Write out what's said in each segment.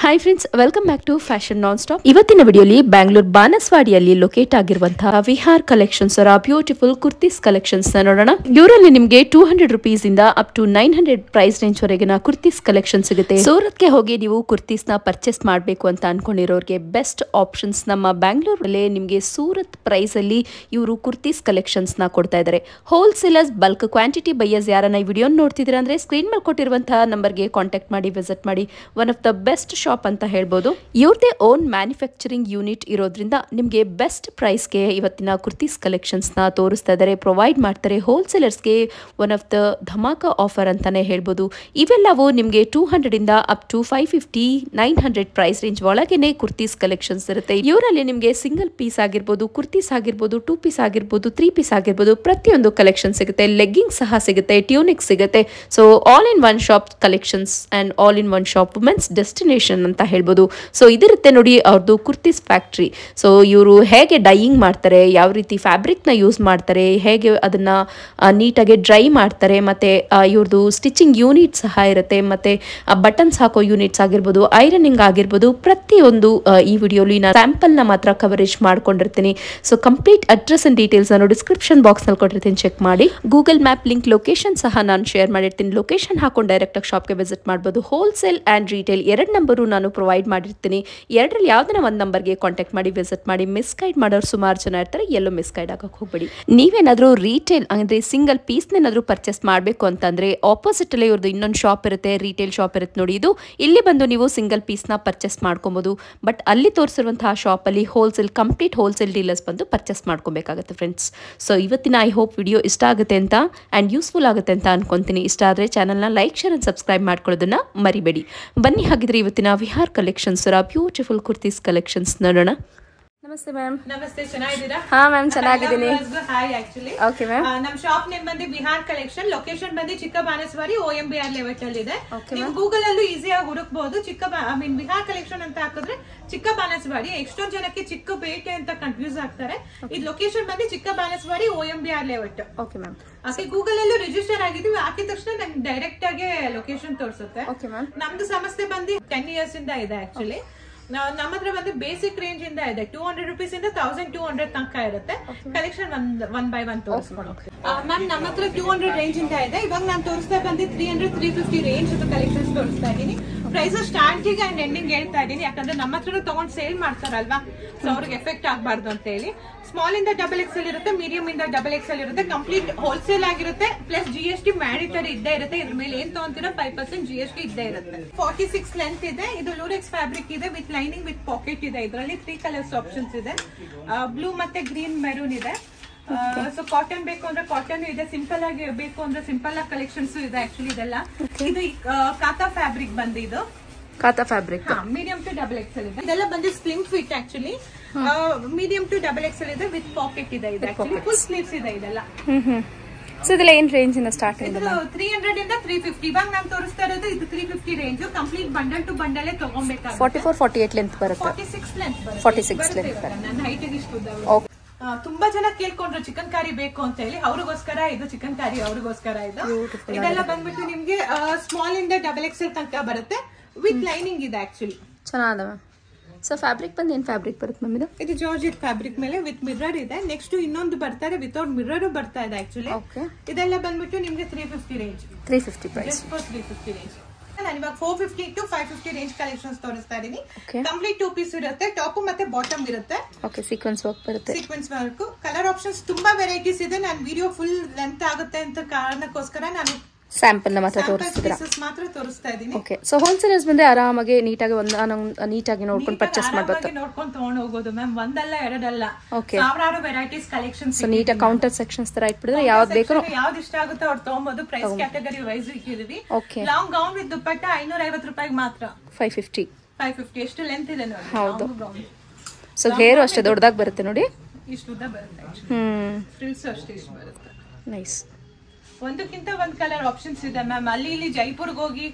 Hi friends, welcome back to fashion non stop. ಇವತ್ತಿನ ವಿಡಿಯೋಲಿ ಬ್ಯಾಂಗ್ಳೂರ್ ಬಾನಸವಾಡಿಯಲ್ಲಿ ಲೊಕೇಟ್ ಆಗಿರುವಂತಹ ವಿಹಾರ್ ಕಲೆಕ್ಷನ್ಸ್ ಅವರ ಬ್ಯೂಟಿಫುಲ್ ಕುರ್ತೀಸ್ ಕಲೆಕ್ಷನ್ಸ್ ನೋಡೋಣ. ಇವರಲ್ಲಿ ನಿಮಗೆ 200 ರೂಪೀಸ್ ಇಂದ ಅಪ್ ಟು 900 ಪ್ರೈಸ್ ರೇಂಜ್ ವರೆಗಿನ ಕುರ್ತೀಸ್ ಕಲೆಕ್ಷನ್ ಸಿಗುತ್ತೆ. ಸೂರತ್ಗೆ ಹೋಗಿ ನೀವು ಕುರ್ತೀಸ್ ನ ಪರ್ಚೇಸ್ ಮಾಡಬೇಕು ಅಂತ ಅನ್ಕೊಂಡಿರೋರಿಗೆ ಬೆಸ್ಟ್ ಆಪ್ಷನ್ಸ್ ನಮ್ಮ ಬ್ಯಾಂಗ್ಳೂರಲ್ಲಿ ನಿಮಗೆ ಸೂರತ್ ಪ್ರೈಸ್ ಅಲ್ಲಿ ಇವರು ಕುರ್ತೀಸ್ ಕಲೆಕ್ಷನ್ಸ್ ನ ಕೊಡ್ತಾ ಇದ್ದಾರೆ. ಹೋಲ್ಸೇಲರ್ಸ್ ಬಲ್ಕ್ ಕ್ವಾಂಟಿಟಿ ಬೈಯರ್ಸ್ ಯಾರನ್ನ ಈ ವಿಡಿಯೋ ನೋಡ್ತಿದ್ದೀರಾ ಅಂದ್ರೆ ಸ್ಕ್ರೀನ್ ಮೇಲೆ ಕೊಟ್ಟಿರುವಂತಹ ನಂಬರ್ಗೆ ಕಾಂಟ್ಯಾಕ್ಟ್ ಮಾಡಿ ವಿಸಿಟ್ ಮಾಡಿ. One of the best shop ಅಂತ ಹೇಳ್ಬೋದು. ಇವ್ರದೇ ಓನ್ ಮ್ಯಾನುಫ್ಯಾಕ್ಚರಿಂಗ್ ಯೂನಿಟ್ ಇರೋದ್ರಿಂದ ನಿಮಗೆ ಬೆಸ್ಟ್ ಪ್ರೈಸ್ಗೆ ಇವತ್ತಿನ ಕುರ್ತೀಸ್ ಕಲೆಕ್ಷನ್ಸ್ ನ ತೋರಿಸ್ತಾ ಇದ್ದಾರೆ, ಪ್ರೊವೈಡ್ ಮಾಡ್ತಾರೆ. ಹೋಲ್ಸೇಲರ್ಸ್ಗೆ ಒನ್ ಆಫ್ ದ ಧಮಾಕ ಆಫರ್ ಅಂತಾನೆ ಹೇಳ್ಬೋದು. ಇವೆಲ್ಲವೂ ನಿಮಗೆ 200 ಇಂದ ಅಪ್ ಟು 550 900 ಪ್ರೈಸ್ ರೇಂಜ್ ಒಳಗೇನೆ ಕುರ್ತೀಸ್ ಕಲೆಕ್ಷನ್ಸ್ ಇರುತ್ತೆ. ಇವರಲ್ಲಿ ನಿಮಗೆ ಸಿಂಗಲ್ ಪೀಸ್ ಆಗಿರ್ಬೋದು, ಕುರ್ತೀಸ್ ಆಗಿರ್ಬೋದು, 2 ಪೀಸ್ ಆಗಿರ್ಬೋದು, 3 ಪೀಸ್ ಆಗಿರ್ಬೋದು, ಪ್ರತಿಯೊಂದು ಕಲೆಕ್ಷನ್ ಸಿಗುತ್ತೆ. ಲೆಗ್ಗಿಂಗ್ ಸಹ ಸಿಗುತ್ತೆ, ಟ್ಯೂನಿಕ್ ಸಿಗುತ್ತೆ. So all in one shop collections and all in one shop women's destination ಅಂತ ಹೇಳ್ಬೋದು. ಸೊ ಇದಿರುತ್ತೆ ನೋಡಿ ಅವ್ರದ್ದು ಕುರ್ತೀಸ್ ಫ್ಯಾಕ್ಟ್ರಿ. ಸೊ ಇವರು ಹೇಗೆ ಡೈಯಿಂಗ್ ಮಾಡ್ತಾರೆ, ಯಾವ ರೀತಿ ಫ್ಯಾಬ್ರಿಕ್ ನ ಯೂಸ್ ಮಾಡ್ತಾರೆ, ಹೇಗೆ ಅದನ್ನ ನೀಟಾಗಿ ಡ್ರೈ ಮಾಡ್ತಾರೆ, ಮತ್ತೆ ಇವ್ರದ್ದು ಸ್ಟಿಚಿಂಗ್ ಯೂನಿಟ್ ಸಹ ಇರುತ್ತೆ, ಮತ್ತೆ ಬಟನ್ಸ್ ಹಾಕೋ ಯೂನಿಟ್ಸ್ ಆಗಿರ್ಬೋದು, ಐರನಿಂಗ್ ಆಗಿರ್ಬೋದು, ಪ್ರತಿಯೊಂದು ಈ ವಿಡಿಯೋಲಿ ನಾನು ಸ್ಯಾಂಪಲ್ ನ ಮಾತ್ರ ಕವರೇಜ್ ಮಾಡ್ಕೊಂಡಿರ್ತೀನಿ. So complete address and details ನಾನು ಡಿಸ್ಕ್ರಿಪ್ಷನ್ ಬಾಕ್ಸ್ ನಲ್ಲಿ ಕೊಟ್ಟಿರ್ತೀನಿ, ಚೆಕ್ ಮಾಡಿ. ಗೂಗಲ್ ಮ್ಯಾಪ್ ಲಿಂಕ್ ಲೊಕೇಶನ್ ಸಹ ನಾನು ಶೇರ್ ಮಾಡಿರ್ತೀನಿ. ಲೊಕೇಶನ್ ಹಾಕೊಂಡು ಡೈರೆಕ್ಟ್ ಆಗಿ ಶಾಪ್ಗೆ ವಿಸಿಟ್ ಮಾಡಬಹುದು. ಹೋಲ್ಸೇಲ್ ಅಂಡ್ ರಿಟೇಲ್ ಎರಡು ನಂಬರು ನಾನು ಪ್ರೊವೈಡ್ ಮಾಡಿರ್ತೀನಿ. ಎರಡರಲ್ಲಿ ಯಾವ್ದನ್ನ ಒಂದು ನಂಬರ್ಗೆ ಕಾಂಟ್ಯಾಕ್ಟ್ ಮಾಡಿ ವಿಸಿಟ್ ಮಾಡಿ. ಮಿಸ್ ಗೈಡ್ ಮಾಡೋರು ಸುಮಾರು ಜನ ಇರ್ತಾರೆ, ಎಲ್ಲೋ ಮಿಸ್ ಗೈಡ್ ಆಗಕ್ಕೆ ಹೋಗ್ಬೇಡಿ. ನೀವೇನಾದ್ರೂ ರಿಟೇಲ್ ಅಂದ್ರೆ ಸಿಂಗಲ್ ಪೀಸ್ ಏನಾದ್ರೂ ಪರ್ಚೇಸ್ ಮಾಡಬೇಕು ಅಂತಂದ್ರೆ ಆಪೋಸಿಟ್ ಅಲ್ಲೇ ಇವ್ರದ್ದು ಇನ್ನೊಂದು ಶಾಪ್ ಇರುತ್ತೆ, ರಿಟೇಲ್ ಶಾಪ್ ಇರುತ್ತೆ ನೋಡಿ. ಇದು ಇಲ್ಲಿ ಬಂದು ನೀವು ಸಿಂಗಲ್ ಪೀಸ್ ನ ಪರ್ಚೇಸ್ ಮಾಡ್ಕೊಬಹುದು. ಬಟ್ ಅಲ್ಲಿ ತೋರಿಸಿರುವಂತಹ ಶಾಪ್ ಅಲ್ಲಿ ಹೋಲ್ಸೇಲ್ ಕಂಪ್ಲೀಟ್ ಹೋಲ್ಸೇಲ್ ಡೀಲರ್ಸ್ ಬಂದು ಪರ್ಚೇಸ್ ಮಾಡ್ಕೊಬೇಕಾಗುತ್ತೆ ಫ್ರೆಂಡ್ಸ್. ಸೊ ಇವತ್ತಿನ ಐ ಹೋಪ್ ವಿಡಿಯೋ ಇಷ್ಟ ಆಗುತ್ತೆ ಅಂತ ಅಂಡ್ ಯೂಸ್ಫುಲ್ ಆಗುತ್ತೆ ಅಂತ ಅನ್ಕೊಂತೀನಿ. ಇಷ್ಟ ಆದ್ರೆ ಚಾನಲ್ನ ಲೈಕ್ ಶೇರ್ ಅಂಡ್ ಸಬ್ಸ್ಕ್ರೈಬ್ ಮಾಡ್ಕೊಳ್ಳೋದನ್ನ ಮರಿಬೇಡಿ. ಬನ್ನಿ ಹಾಗಿದ್ರೆ ಇವತ್ತಿನ Vihar collections beautiful kurtis collections ನೋಡೋಣ. ನಮಸ್ತೆ ಮ್ಯಾಮ್. ನಮಸ್ತೆ, ಚೆನ್ನಾಗಿದ್ದೀರಾ? ಹಾ ಮ್ಯಾಮ್, ಚೆನ್ನಾಗಿದ್ದೀನಿ. ಹಾಯ್. ಆಕ್ಚುಲಿ ಓಕೆ ಮ್ಯಾಮ್, ನಮ್ ಶಾಪ್ ನೇಮ್ ಬಂದು ವಿಹಾರ್ ಕಲೆಕ್ಷನ್. ಲೊಕೇಶನ್ ಬಂದು ಚಿಕ್ಕ ಬಾನಸವಾಡಿ OMBR ಲೇಔಟ್ ಅಲ್ಲಿ ಇದೆ. ನೀವು ಗೂಗಲ್ ಅಲ್ಲೂ ಈಸಿಯಾಗಿ ಹುಡುಕ್ಬಹುದು. ವಿಹಾರ್ ಕಲೆಕ್ಷನ್ ಅಂತ ಹಾಕಿದ್ರೆ ಚಿಕ್ಕ ಬಾನಸವಾಡಿ. ಎಷ್ಟೊಂದು ಜನಕ್ಕೆ ಚಿಕ್ಕ ಪೇಟೆ ಅಂತ ಕನ್ಫ್ಯೂಸ್ ಆಗ್ತಾರೆ. ಇದು ಲೊಕೇಶನ್ ಬಂದು ಚಿಕ್ಕ Banaswadi OMBR layout. Okay ma'am. ಅದೇ ಗೂಗಲ್ ಅಲ್ಲೂ ರಿಜಿಸ್ಟರ್ ಆಗಿದೀವಿ. ಹಾಕಿದ ತಕ್ಷಣ ನಮ್ಗೆ ಡೈರೆಕ್ಟ್ ಆಗಿ ಲೊಕೇಶನ್ ತೋರಿಸುತ್ತೆ. Okay ma'am. ನಮ್ದು ಸಂಸ್ಥೆ ಬಂದು 10 years ಇಂದ ಇದೆ. ಆಕ್ಚುಲಿ ನಮ್ಮ ಹತ್ರ ಬಂದು ಬೇಸಿಕ್ ರೇಂಜ್ ಇಂದ ಇದೆ. 200 ರೂಪೀಸ್ ಇಂದ 1200 ತನಕ ಇರುತ್ತೆ. ಕಲೆಕ್ಷನ್ ಒನ್ ಬೈ ಒನ್ ತೋರಿಸ್ಕೊಂಡು ಮ್ಯಾಮ್. ನಮ್ಮ ಹತ್ರ 200 ರೇಂಜ್ ಇಂದ ಇದೆ. ಇವಾಗ ನಾನು ತೋರಿಸ್ತಾ ಬಂದು 300 350 ರೇಂಜ್ ಕಲೆಕ್ಷನ್ಸ್ ತೋರಿಸ್ತಾ ಇದ್ದೀನಿ. ಪ್ರೈಸ್ ಸ್ಟಾರ್ಟಿಂಗ್ ಅಂಡ್ ಎಂಡಿಂಗ್ ಹೇಳ್ತಾ ಇದ್ದೀನಿ, ಯಾಕಂದ್ರೆ ನಮ್ಮ ಹತ್ರ ತಗೊಂಡ್ ಸೇಲ್ ಮಾಡ್ತಾರಲ್ವಾ, ಸೊ ಅವ್ರಿಗೆ ಎಫೆಕ್ಟ್ ಆಗಬಾರ್ದು ಅಂತ ಹೇಳಿ. ಸ್ಮಾಲ್ ಇಂದ XXL ಇರುತ್ತೆ, ಮೀಡಿಯಂ ಇಂದ XXL ಇರುತ್ತೆ. ಕಂಪ್ಲೀಟ್ ಹೋಲ್ಸೇಲ್ ಆಗಿರುತ್ತೆ. ಪ್ಲಸ್ GST ಮ್ಯಾಂಡೇಟರಿ ಇದ್ದೇ ಇರುತ್ತೆ. ಇದ್ರ ಮೇಲೆ ಏನ್ ತಗೊಂತೀರಾ 5% GST ಇದ್ದೇ ಇರುತ್ತೆ. 46 ಲೆಂತ್ ಇದೆ. ಇದು ಲೂರೆಕ್ಸ್ ಫ್ಯಾಬ್ರಿಕ್ ಇದೆ ವಿತ್ ಲೈನಿಂಗ್ ವಿತ್ ಪಾಕೆಟ್ ಇದೆ. ಇದರಲ್ಲಿ 3 ಕಲರ್ಸ್ ಆಪ್ಷನ್ಸ್ ಇದೆ. ಬ್ಲೂ ಮತ್ತೆ ಗ್ರೀನ್ ಮೆರೂನ್ ಇದೆ. ಸೊ ಕಾಟನ್ ಬೇಕು ಅಂದ್ರೆ ಕಾಟನ್ ಇದೆ, ಸಿಂಪಲ್ ಆಗಿ ಬೇಕು ಅಂದ್ರೆ ಸಿಂಪಲ್ ಆಗಿ ಕಲೆಕ್ಷನ್ಸ್ ಇದೆ. ಆಕ್ಚುಲಿ ಇದೆಲ್ಲ ಇದು ಕಾತಾ ಫ್ಯಾಬ್ರಿಕ್ ಬಂದು ಇದು ಕಾತಾ ಫ್ಯಾಬ್ರಿಕ್ ಮೀಡಿಯಂ ಟು XXL ಇದೆ. ಇದೆಲ್ಲ ಬಂದು slim fit. Actually medium to XXL ಇದೆ ವಿತ್ ಪಾಕೆಟ್ ಇದೆ. ಇದು ಆಕ್ಚುಲಿ ಫುಲ್ ಸ್ಲೀವ್ಸ್ ಇದೆ ಇದೆಲ್ಲ. ಸೊ ಇದೆಲ್ಲ ಏನ್ ರೇಂಜ್ ಇಂದ ಸ್ಟಾರ್ಟ್ ಇದೆ? 300 ಇಂದ 350. ಇವಾಗ ನಾನು ತೋರಿಸ್ತಾ ಇರೋದು ಇದು 350 range. Complete bundle to bundle ತಗೋಬೇಕಾಗುತ್ತೆ. 44 48 ಲೆಂತ್ ಬರುತ್ತೆ. 46 ಲೆಂತ್ ಬರುತ್ತೆ. 46 ಲೆಂತ್ ಬರುತ್ತೆ. ನನ್ನ ಹೈಟ್ ಇಷ್ಟು. ತುಂಬಾ ಜನ ಕೇಳ್ಕೊಂಡ್ರು ಚಿಕನ್ ಕಾರಿ ಬೇಕು ಅಂತ ಹೇಳಿ. ಅವ್ರಿಗೋಸ್ಕರ ಇದು ಚಿಕನ್ ಕಾರಿ, ಅವ್ರಿಗೋಸ್ಕರ ಇದು. ಇದೆಲ್ಲ ಬಂದ್ಬಿಟ್ಟು ನಿಮ್ಗೆ ಸ್ಮಾಲ್ ಇಂದ XXL ತನಕ ಬರುತ್ತೆ ವಿತ್ ಲೈನಿಂಗ್ ಇದೆ. ಆಕ್ಚುಲಿ ಚೆನ್ನಾಗಿದೆ ಮ್ಯಾಮ್. ಸೊ ಫ್ಯಾಬ್ರಿಕ್ ಬಂದು ಏನ್ ಫ್ಯಾಬ್ರಿಕ್ ಬರುತ್ತೆ ಮ್ಯಾಮ್? ಇದು ಜಾರ್ಜೆಟ್ ಫ್ಯಾಬ್ರಿಕ್ ಮೇಲೆ ವಿತ್ ಮಿರರ್ ಇದೆ. ನೆಕ್ಸ್ಟ್ ಇನ್ನೊಂದು ಬರ್ತಾ ಇದೆ ವಿತೌಟ್ ಮಿರರ್ ಬರ್ತಾ ಇದೆ. ಆಕ್ಚುಲಿ ಇದೆಲ್ಲ ಬಂದ್ಬಿಟ್ಟು ನಿಮ್ಗೆ 350 ರೇಂಜ್. 350 ಪ್ರೈಸ್. 350 ರೇಂಜ್. ನಾನು ಇವಾಗ 450 to 550 ರೇಂಜ್ ಕಲೆಕ್ಷನ್ಸ್ ತೋರಿಸ್ತಾ ಇದೀನಿ. ಕಂಪ್ಲೀಟ್ 2 ಪೀಸ್ ಇರುತ್ತೆ. ಟಾಪ್ ಮತ್ತೆ ಬಾಟಮ್ ಇರುತ್ತೆ. ಓಕೆ, ಸೀಕ್ವೆನ್ಸ್ ವರ್ಕ್ ಬರುತ್ತೆ. Sequence work. ಕಲರ್ ಆಪ್ಷನ್ಸ್ ತುಂಬಾ ವೆರೈಟೀಸ್ ಇದೆ. ನಾನು ವಿಡಿಯೋ ಫುಲ್ ಲೆಂತ್ ಆಗುತ್ತೆ ಅಂತ ಕಾರಣಕ್ಕೋಸ್ಕರ ನಾನು ಸ್ಯಾಂಪಲ್ ನ ಮಾತ್ರ ತೋರಿಸ್ತಾ ಇದೀನಿ. ಓಕೆ, ಸೊ ಹೋಲ್ಸೇಲರ್ಸ್ ಬಂದ್ರೆ ಆರಾಮಾಗಿ ನೀಟಾಗಿ ನೀಟಾಗಿ ನೋಡ್ಕೊಂಡು ಪರ್ಚೇಸ್ ಮಾಡಬಹುದು. ನೋಡ್ಕೊಂಡು ತಗೊಂಡು ಹೋಗೋದು ಮ್ಯಾಮ್. ಒಂದಲ್ಲ ಎರಡಲ್ಲ, ಸಾವಿರಾರು ವೆರೈಟೀಸ್ ಕಲೆಕ್ಷನ್ಸ್. ಸೊ ನೀಟಾಗಿ ಕೌಂಟರ್ ಸೆಕ್ಷನ್ಸ್ ತರ ಇಟ್ಬಿಡಿದ್ರೆ ಯಾವ್ದು ಬೇಕು ಯಾವ್ದು ಇಷ್ಟ ಆಗುತ್ತೆ ಅವ್ರು ತಗೊಂಬೋದು. ಪ್ರೈಸ್ ಕ್ಯಾಟಗರಿ ವೈಸ್ ಇಟ್ಟಿದೀವಿ. ಲಾಂಗ್ ಗೌನ್ ವಿತ್ ದುಪ್ಪಟ್ಟ 550 ರೂಪಾಯಿಗೆ ಮಾತ್ರ. 550 ಎಷ್ಟು ಲೆಂತ್ ಇದೆ ನೋಡಿ. ಹೌದು. ಸೊ ಹೇರ್ ಅಷ್ಟೇ ದೊಡ್ಡದಾಗಿ ಬರುತ್ತೆ ನೋಡಿ, ಇಷ್ಟು ಉದ್ದ ಬರುತ್ತೆ. ಫ್ರಿಲ್ಸ್ ಅಷ್ಟೇ ಇಷ್ಟು ಬರುತ್ತೆ. ನೈಸ್. ಒಂದಕ್ಕಿಂತ ಒಂದ್ ಕಲರ್ ಆಪ್ಷನ್ಸ್ ಇದೆ ಮ್ಯಾಮ್. ಅಲ್ಲಿ ಇಲ್ಲಿ ಜೈಪುರ್ಗೆ ಹೋಗಿ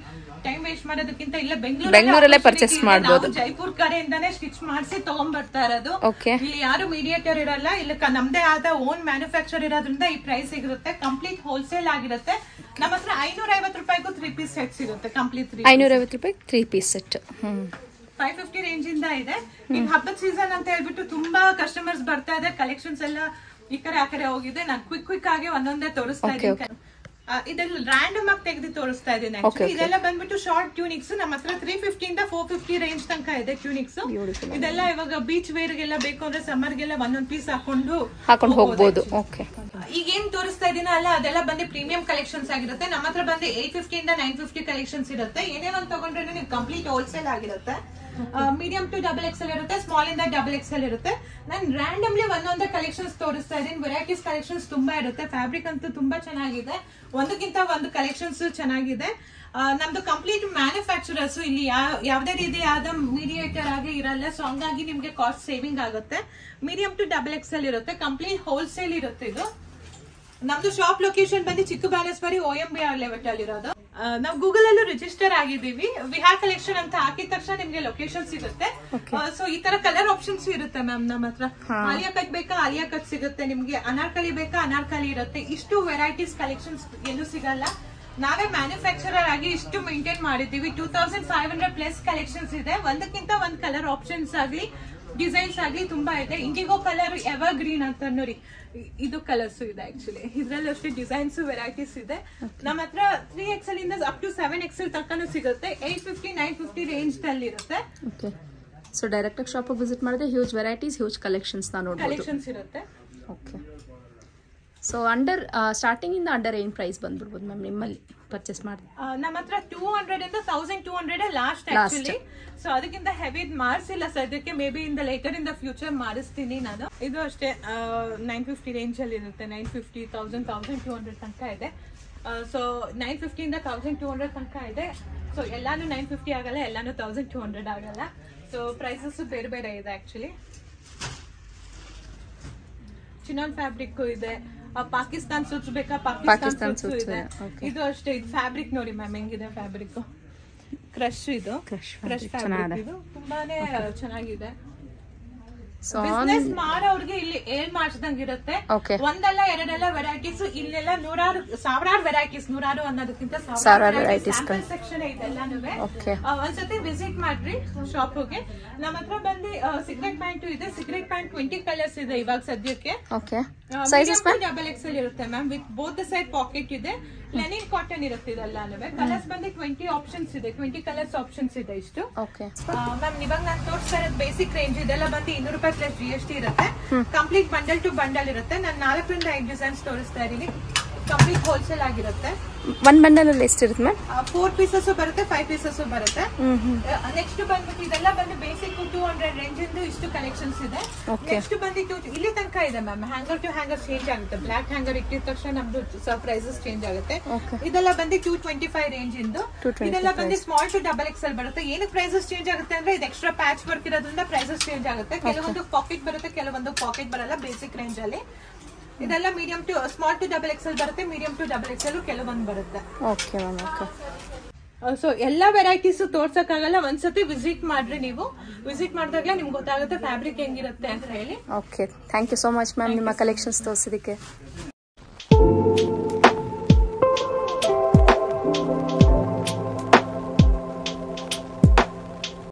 ಟೈಮ್ ವೇಸ್ಟ್ ಮಾಡೋದಕ್ಕಿಂತ ಇಲ್ಲ ಬೆಂಗಳೂರಲ್ಲೇ ಪರ್ಚೇಸ್ ಮಾಡಬಹುದು. ಜೈಪುರ್ ಕಡೆಯಿಂದಾನೇ ಸ್ಟಿಚ್ ಮಾಡಿಸಿ ತಗೊಂಡ್ ಬರ್ತಾ ಇರೋದು. ಇಲ್ಲಿ ಯಾರು ಮೀಡಿಯೇಟರ್ ಇರಲ್ಲ. ಇಲ್ಲಿ ನಮ್ದೇ ಆದ ಓನ್ ಮ್ಯಾನುಫ್ಯಾಕ್ಚರ್ ಇರೋದ್ರಿಂದ ಈ ಪ್ರೈಸ್ ಸಿಗುತ್ತೆ. ಕಂಪ್ಲೀಟ್ ಹೋಲ್ಸೇಲ್ ಆಗಿರುತ್ತೆ. ನಮ್ಮ ಹತ್ರ 550 ರೂಪಾಯಿಗೂ 3 ಪೀಸ್ ಸೆಟ್ ಸಿಗುತ್ತೆ. ಕಂಪ್ಲೀಟ್ 550 ರೂಪಾಯಿ 3 ಪೀಸ್ ಸೆಟ್. 550 ರೇಂಜ್ ಇಂದ ಇದೆ. ಈಗ ಹಬ್ಬದ ಸೀಸನ್ ಅಂತ ಹೇಳ್ಬಿಟ್ಟು ತುಂಬಾ ಕಸ್ಟಮರ್ಸ್ ಬರ್ತಾ ಇದೆ. ಕಲೆಕ್ಷನ್ಸ್ ಎಲ್ಲ ಈ ಕಡೆ ಆ ಕಡೆ ಹೋಗಿದೆ. ನಾನು ಕ್ವಿಕ್ ಆಗಿ ಒಂದೊಂದೇ ತೋರಿಸ್ತಾ ಇದ್ದೀನಿ. ಇದೆಲ್ಲ ರ್ಯಾಂಡಮ್ ಆಗಿ ತೆಗೆದು ತೋರಿಸ್ತಾ ಇದ್ದೀನಿ. ಇದೆಲ್ಲ ಬಂದ್ಬಿಟ್ಟು ಶಾರ್ಟ್ ಟ್ಯೂನಿಕ್ಸ್. ನಮ್ಮ ಹತ್ರ 350 ಇಂದ 450 ರೇಂಜ್ ತನಕ ಇದೆ ಟ್ಯೂನಿಕ್ಸ್. ಇದೆಲ್ಲ ಇವಾಗ ಬೀಚ್ ವೇರ್ ಗೆಲ್ಲ ಬೇಕು ಅಂದ್ರೆ ಸಮ್ಮರ್ ಗೆಲ್ಲ ಒಂದೊಂದ್ ಪೀಸ್ ಹಾಕೊಂಡು ಹೋಗ್ಬೋದು. ಈಗ ಏನ್ ತೋರಿಸ್ತಾ ಇದೀನ ಅಲ್ಲ ಅದೆಲ್ಲ ಬಂದು ಪ್ರೀಮಿಯಂ ಕಲೆಕ್ಷನ್ಸ್ ಆಗಿರುತ್ತೆ. ನಮ್ಮ ಹತ್ರ ಬಂದು 850 ಇಂದ 950 ಕಲೆಕ್ಷನ್ಸ್ ಇರುತ್ತೆ. ಏನೇ ಒಂದ್ ತಗೊಂಡ್ರೆ ನೀವು ಕಂಪ್ಲೀಟ್ ಹೋಲ್ಸೇಲ್ ಆಗಿರುತ್ತೆ. ಮೀಡಿಯಂ ಟು XXL ಇರುತ್ತೆ, ಸ್ಮಾಲ್ ಇಂದ XXL ಇರುತ್ತೆ. ನಾನು ರ್ಯಾಂಡಮ್ಲಿ ಒಂದೊಂದೇ ಕಲೆಕ್ಷನ್ಸ್ ತೋರಿಸ್ತಾ ಇದ್ದೀನಿ. ವೆರೈಟೀಸ್ ಕಲೆಕ್ಷನ್ಸ್ ತುಂಬಾ ಇರುತ್ತೆ. ಫ್ಯಾಬ್ರಿಕ್ ಅಂತೂ ತುಂಬಾ ಚೆನ್ನಾಗಿದೆ. ಒಂದಕ್ಕಿಂತ ಒಂದು ಕಲೆಕ್ಷನ್ಸ್ ಚೆನ್ನಾಗಿದೆ. ನಮ್ದು ಕಂಪ್ಲೀಟ್ ಮ್ಯಾನುಫ್ಯಾಕ್ಚರರ್ಸ್ ಇಲ್ಲಿ ಯಾವ್ದೇ ರೀತಿಯಾದ ಮೀಡಿಯೇಟರ್ ಆಗಿ ಇರಲ್ಲ. ಸೊ ಹಂಗಾಗಿ ನಿಮ್ಗೆ ಕಾಸ್ಟ್ ಸೇವಿಂಗ್ ಆಗುತ್ತೆ. ಮೀಡಿಯಂ ಟು XXL ಇರುತ್ತೆ. ಕಂಪ್ಲೀಟ್ ಹೋಲ್ಸೇಲ್ ಇರುತ್ತೆ. ಇದು ನಮ್ದು ಶಾಪ್ ಲೊಕೇಶನ್ ಬಂದು ಚಿಕ್ಕಬಾಣಸ್ವಾಡಿ OMB ಲೆವೆಟ್ ಅಲ್ಲಿ ಇರೋದು. ನಾವು ಗೂಗಲ್ ಅಲ್ಲೂ ರಿಜಿಸ್ಟರ್ ಆಗಿದ್ದೀವಿ. ವಿಹಾರ್ ಕಲೆಕ್ಷನ್ ಅಂತ ಹಾಕಿದ ತಕ್ಷಣ ನಿಮ್ಗೆ ಲೊಕೇಶನ್ ಸಿಗುತ್ತೆ. ಸೊ ಈ ತರ ಕಲರ್ ಆಪ್ಷನ್ಸ್ ಇರುತ್ತೆ ಮ್ಯಾಮ್ ನಮ್ಮ ಹತ್ರ. ಆಲಿಯಾ ಕಟ್ ಬೇಕಾ ಆಲಿಯಾ ಕಟ್ ಸಿಗುತ್ತೆ. ನಿಮ್ಗೆ ಅನಾರ್ಕಲಿ ಬೇಕಾ ಅನಾರ್ಕಲಿ ಇರುತ್ತೆ. ಇಷ್ಟು ವೆರೈಟೀಸ್ ಕಲೆಕ್ಷನ್ಸ್ ಎಲ್ಲೂ ಸಿಗಲ್ಲ. ನಾವೇ ಮ್ಯಾನುಫ್ಯಾಕ್ಚರರ್ ಆಗಿ ಇಷ್ಟು ಮೇಂಟೈನ್ ಮಾಡಿದ್ದೀವಿ. 2500+ ಕಲೆಕ್ಷನ್ಸ್ ಇದೆ. ಒಂದಕ್ಕಿಂತ ಒಂದ್ ಕಲರ್ ಆಪ್ಷನ್ಸ್ ಆಗ್ಲಿ ಡಿಸೈನ್ಸ್ ಆಗ್ಲಿ ತುಂಬಾ ಇದೆ. ಇಂಡಿಗೋ ಕಲರ್ ಎವರ್ ಗ್ರೀನ್ ಅಂತ ನೋಡಿ, ಇದು ಕಲರ್ಸ್ ಇದೆ. ಆಕ್ಚುಲಿ ಇದ್ರಲ್ಲಿ ಅಷ್ಟೇ ಡಿಸೈನ್ಸ್ ವೆರೈಟೀಸ್ ಇದೆ. ನಮ್ಮ ಹತ್ರ 3XL ಇಂದ ಅಪ್ ಟು 7XL ತನಕನೂ ಸಿಗುತ್ತೆ. 850 950 ರೇಂಜ್ ನಲ್ಲಿ ಇರುತ್ತೆ. ಸೊ ಡೈರೆಕ್ಟ್ ಆಗಿ ಶಾಪ್ ವಿಸಿಟ್ ಮಾಡಿದ್ರೆ huge varieties huge collections collections ಇರುತ್ತೆ. ಓಕೆ. ಸೊ ಸ್ಟಾರ್ಟಿಂಗ್ ಇಂದ ಅಂಡರ್ ಏನ್ ಪ್ರೈಸ್ ಬಂದ್ಬಿಡ್ಬೋದು ಮ್ಯಾಮ್ ನಿಮ್ಮಲ್ಲಿ ಪರ್ಚೇಸ್ ಮಾಡಿ? ನಮ್ಮ ಹತ್ರ 200 ಇಂದ 1200 ಲಾಸ್ಟ್ ಆಕ್ಚುಲಿ. ಸೊ ಅದಕ್ಕಿಂತ ಹೆವಿ ಮಾರ್ಸಿಲ್ಲ ಸದ್ಯಕ್ಕೆ. May be in the later in the future ಮಾಡಿಸ್ತೀನಿ ನಾನು. ಇದು ಅಷ್ಟೇ 950 ರೇಂಜ್ ಅಲ್ಲಿ ಇರುತ್ತೆ. 950 1000 1200 ತನಕ ಇದೆ. ಸೊ 950 ಇಂದ 1200 ತನಕ ಇದೆ. ಸೊ ಎಲ್ಲಾನು 950 ಆಗಲ್ಲ, ಎಲ್ಲಾನು 1200 ಆಗಲ್ಲ. ಸೊ ಪ್ರೈಸಸ್ ಬೇರೆ ಬೇರೆ ಇದೆ ಆಕ್ಚುಲಿ. ಚಿನಾನ್ ಫ್ಯಾಬ್ರಿಕ್ ಇದೆ. ಪಾಕಿಸ್ತಾನ್ ಸೂಟ್ಸ್ ಬೇಕಾ ಪಾಕಿಸ್ತಾನ್ ಸೂಟ್ಸ್ ಇದೆ. ಇದು ಅಷ್ಟೇ. ಇದು ಫ್ಯಾಬ್ರಿಕ್ ನೋಡಿ ಮ್ಯಾಮ್ ಹೆಂಗಿದೆ ಫ್ಯಾಬ್ರಿಕ್. ಕ್ರಶ್ ಇದು ಕ್ರಶ್ ಫ್ಯಾಬ್ರಿಕ್. ಇದು ತುಂಬಾನೇ ಚೆನ್ನಾಗಿದೆ. ಬಿಸ್ನೆಸ್ ಮಾಡೋರ್ಗೆ ಇಲ್ಲಿ ಏನ್ ಮಾಡಿಸಿದಂಗಿರುತ್ತೆ. ಒಂದಲ್ಲ ಎರಡಲ್ಲ ವೆರೈಟೀಸ್. ಇಲ್ಲೆಲ್ಲ ಸಾವಿರಾರು ವೆರೈಟೀಸ್. ನೂರಾರು ಅನ್ನೋದಕ್ಕಿಂತ ಸ್ಯಾಂಪಲ್ ಸೆಕ್ಷನ್ ಇದೆಲ್ಲಾನು. ಒಂದ್ಸತಿ ವಿಸಿಟ್ ಮಾಡ್ರಿ ಶಾಪ್ಗೆ. ನಮ್ಮ ಹತ್ರ ಬಂದು ಸಿಗರೇಟ್ ಪ್ಯಾಂಟ್ ಇದೆ. ಸಿಗರೇಟ್ ಪ್ಯಾಂಟ್ 20 ಕಲರ್ಸ್ ಇದೆ ಇವಾಗ ಸದ್ಯಕ್ಕೆ. XXL ಇರುತ್ತೆ ma'am. With both the side packet ಇದೆ. ಲೆನಿನ್ ಕಾಟನ್ ಇರುತ್ತೆ ಇದೆಲ್ಲಾನು. ಕಲರ್ಸ್ ಬಂದು 20 ಆಪ್ಷನ್ಸ್ ಇದೆ. 20 ಕಲರ್ಸ್ ಆಪ್ಷನ್ಸ್ ಇದೆ ಇಷ್ಟು. ಮ್ಯಾಮ್ ಇವಾಗ ನಾನು ತೋರಿಸ್ತಾ ಇರೋದು ಬೇಸಿಕ್ ರೇಂಜ್. ಇದೆಲ್ಲ ಬಂದು 200 ರೂಪಾಯಿ ಪ್ಲಸ್ GST ಇರುತ್ತೆ. ಕಂಪ್ಲೀಟ್ ಬಂಡಲ್ ಟು ಬಂಡಲ್ ಇರುತ್ತೆ. ನಾನು 4 ರಿಂದ 5 ಡಿಸೈನ್ಸ್ ತೋರಿಸ್ತಾ ಇದ್ದೀನಿ. ಕಂಪ್ಲೀಟ್ ಹೋಲ್ಸೇಲ್ ಆಗಿರುತ್ತೆ. ಒಂದ್ ಬಂಡಲ್ ಅಲ್ಲಿ ಎಷ್ಟಿರುತ್ತೆ ಮ್ಯಾಮ್? 4 ಪೀಸಸ್ ಬರುತ್ತೆ, 5 ಪೀಸಸ್ ಬರುತ್ತೆ. ನೆಕ್ಸ್ಟ್ ಬಂದ್ಬಿಟ್ಟು ಇದೆಲ್ಲ ಬಂದು ಬೇಸಿಕ್ 200 ರೇಂಜ್ ಇಂದು ಇಷ್ಟು ಕಲೆಕ್ಷನ್ಸ್ ಇದೆ. ನೆಕ್ಸ್ಟ್ ಬಂದಿತ್ತು ಇಲ್ಲಿ ತನಕ ಇದೆ ma'am. Hanger to hanger change ಆಗುತ್ತೆ. ಬ್ಲಾಕ್ ಹ್ಯಾಂಗರ್ ಇಟ್ಟಿದ ತಕ್ಷಣ ನಮ್ದು ಪ್ರೈಸಸ್ ಚೇಂಜ್ ಆಗುತ್ತೆ. ಇದೆಲ್ಲ ಬಂದು 225 ರೇಂಜ್ ಇಂದು. ಇದೆಲ್ಲ ಬಂದು ಸ್ಮಾಲ್ ಟು XXL ಬರುತ್ತೆ. ಏನಕ್ಕೆ ಪ್ರೈಸಸ್ ಚೇಂಜ್ ಆಗುತ್ತೆ ಅಂದ್ರೆ ಇದು ಎಕ್ಸ್ಟ್ರಾ ಪ್ಯಾಚ್ ವರ್ಕ್ ಇರೋದ್ರಿಂದ ಪ್ರೈಸಸ್ ಚೇಂಜ್ ಆಗುತ್ತೆ. ಕೆಲವೊಂದು ಪಾಕೆಟ್ ಬರುತ್ತೆ, ಕೆಲವೊಂದು ಪಾಕೆಟ್ ಬರಲ್ಲ ಬೇಸಿಕ್ ರೇಂಜ್ ಅಲ್ಲಿ. ಇದೆಲ್ಲ medium to small to XXL ಬರುತ್ತೆ. ಮೀಡಿಯಂ ಟು XXL ಕೆಲವೊಂದು ಬರುತ್ತೆ. ಸೊ ಎಲ್ಲಾ ವೆರೈಟೀಸ್ ತೋರ್ಸಕ್ಕಾಗಲ್ಲ. ಒಂದ್ಸತಿ ವಿಸಿಟ್ ಮಾಡ್ರಿ. ನೀವು ವಿಸಿಟ್ ಮಾಡಿದಾಗಲೇ ನಿಮ್ಗೆ ಗೊತ್ತಾಗುತ್ತೆ ಫ್ಯಾಬ್ರಿಕ್ ಹೆಂಗಿರುತ್ತೆ ಅಂತ ಹೇಳಿ. Okay, thank you so much ma'am ನಿಮ್ಮ ಕಲೆಕ್ಷನ್ಸ್ ತೋರಿಸಿದಕ್ಕೆ.